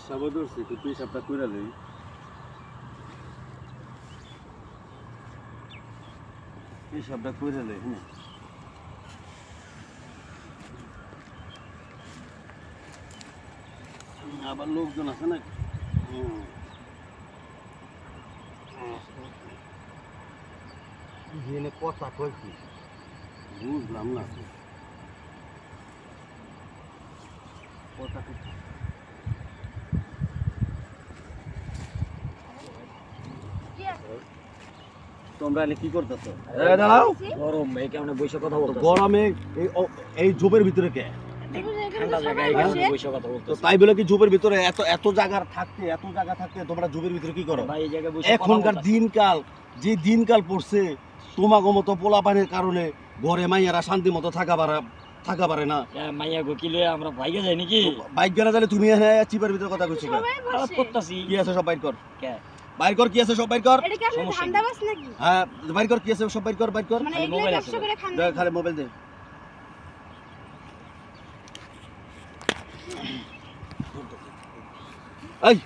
পেশাবো ধরছি, একটু পেশাবটা কইরা লই। পেশাবটা কইরা লই, হ্যাঁ। আবার লোকজন আছে নাকি? জেনে কথা কই কি বুঝলাম না। কথা কি তোমরা এনে কি করতেছো? দাঁড়াও গরম এই কারণে বসে কথা বলতো। গরমে এই জোবের ভিতরে কে ঠান্ডা জায়গায় এখানে বসে কথা বলতো। তো তাই বলে কি জোবের ভিতরে এত জায়গা থাকতে তোমরা জোবের ভিতরে কি করো? ভাই এই জায়গায় বসে এখনকার দিনকাল যে দিনকাল পড়ছে তোমাগো মতো পোলাপানের কারণে ঘরে মাইয়ারা শান্তি মতো থাকা পারে না। মাইয়া গকিলে আমরা ভাইগে যাই নাকি? বাইক গেলে তাহলে তুমি এখানে চিপার ভিতরে কথা কইছো আলাপ করতাছি। কি আছে সব বাইর কর। কে বাইর কর কি আছে সব বাইর কর। এটা কি আপনার ধান্দাবাজ নাকি? হ্যাঁ বাইর কর কি আছে সব বাইর কর মানে খালি এগুলো মোবাইল ব্যবসা আছে। করে খান দে, নাকি? খালি মোবাইল দে। এই